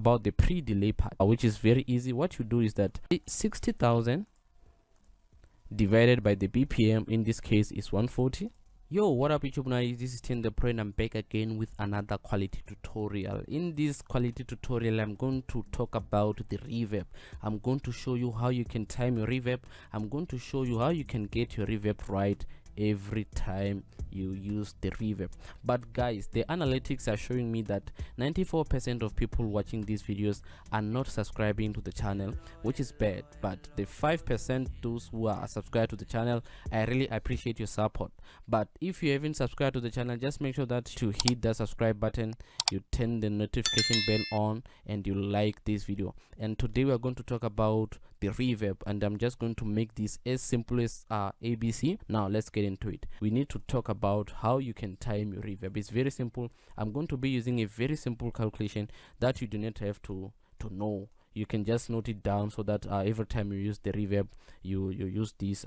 about the pre-delay part, which is very easy. What you do is that 60,000 divided by the BPM, in this case is 140. Yo, what up YouTube guys, this is Tim the Pro and I'm back again with another quality tutorial. In this quality tutorial, I'm going to talk about the reverb. I'm going to show you how you can time your reverb. I'm going to show you how you can get your reverb right every time you use the reverb. But guys, the analytics are showing me that 94% of people watching these videos are not subscribing to the channel, which is bad. But the 5%, those who are subscribed to the channel, I really appreciate your support. But if you haven't subscribed to the channel, just make sure that you hit the subscribe button, you turn the notification bell on, and you like this video. And today we are going to talk about the reverb, and I'm just going to make this as simple as ABC. Now let's get into it. We need to talk about how you can time your reverb. It's very simple. I'm going to be using a very simple calculation that you do not have to know. You can just note it down so that every time you use the reverb, you use this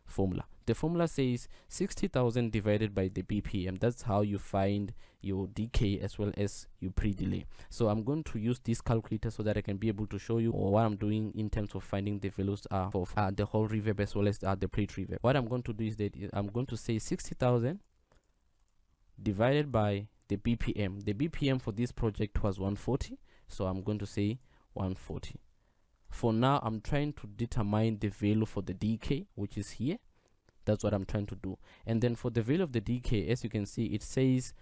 formula. The formula says 60,000 divided by the BPM. That's how you find your decay as well as your pre-delay. So I'm going to use this calculator so that I can be able to show you what I'm doing in terms of finding the values for the whole reverb as well as the plate reverb. What I'm going to do is that I'm going to say 60,000 divided by the BPM. The BPM for this project was 140, so I'm going to say 140. For now, I'm trying to determine the value for the decay, which is here. That's what I'm trying to do. And then for the value of the decay, as you can see, it says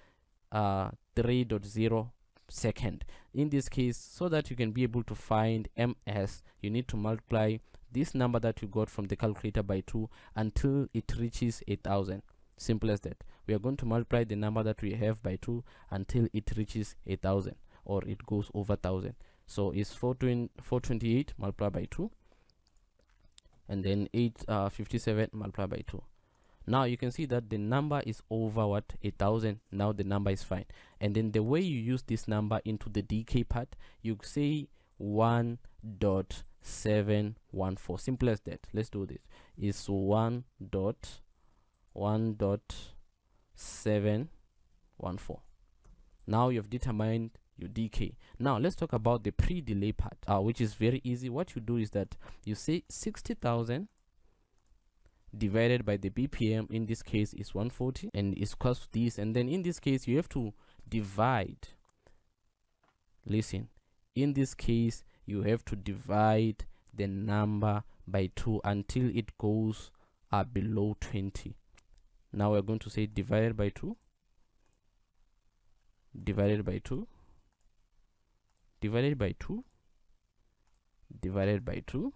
3.0 second. In this case, so that you can be able to find ms, you need to multiply this number that you got from the calculator by 2 until it reaches 8,000. Simple as that. We are going to multiply the number that we have by 2 until it reaches 8,000, or it goes over 1,000. So it's 428 multiplied by 2, and then 857 multiplied by 2. Now you can see that the number is over what, 8,000. Now the number is fine. And then the way you use this number into the decay part, you say 1.714. Simple as that. Let's do this. It's 1.714. Now you've determined your decay. Now let's talk about the pre-delay part, which is very easy. What you do is that you say 60,000 divided by the BPM, in this case is 140, and it's equals to this. And then in this case you have to divide. Listen, in this case you have to divide the number by 2 until it goes below 20. Now we're going to say divided by 2, divided by 2, divided by 2, divided by 2,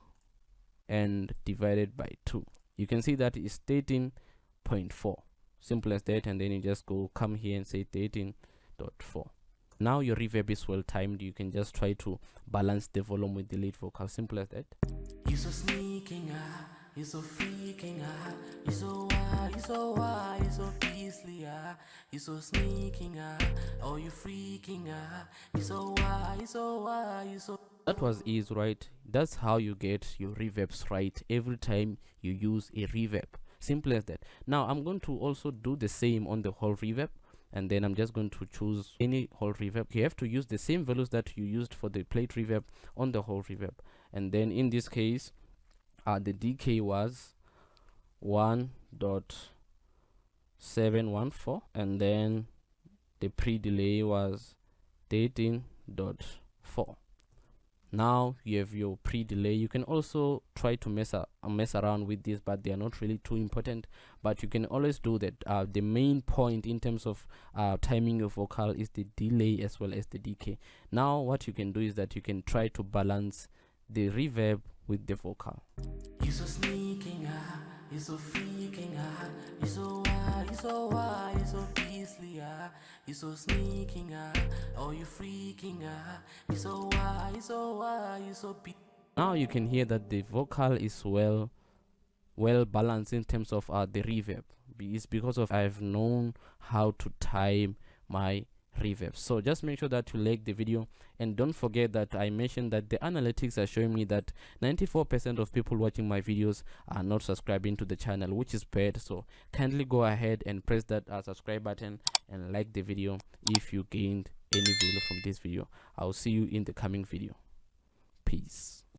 and divided by 2. You can see that is 13.4. Simple as that. And then you just come here and say 13.4. Now your reverb is well timed. You can just try to balance the volume with the lead vocal. Simple as that. You so sneaking, you so freaking, you so wild, you so wild, you so beastly, you so sneaking, oh you freaking, you so wild, you so wild, you so. That was easy, right? That's how you get your reverbs right every time you use a reverb. Simple as that. Now I'm going to also do the same on the whole reverb, and then I'm just going to choose any whole reverb. You have to use the same values that you used for the plate reverb on the whole reverb. And then in this case, the decay was 1.714, and then the pre-delay was 13.4. Now you have your pre-delay. You can also try to mess around with this, but they are not really too important. But you can always do that. The main point in terms of timing your vocal is the delay as well as the decay. Now what you can do is that you can try to balance the reverb with the vocal. You so sneaking, you so freaking, you so wild, you so wild, you so beastly, you so sneaking, oh you freaking, you so wild, you so wild, you so be. Now you can hear that the vocal is well balanced in terms of the reverb. It's because of I've known how to time my reverb. So just make sure that you like the video, and don't forget that I mentioned that the analytics are showing me that 94% of people watching my videos are not subscribing to the channel, which is bad. So kindly go ahead and press that subscribe button and like the video if you gained any value from this video. I'll see you in the coming video. Peace.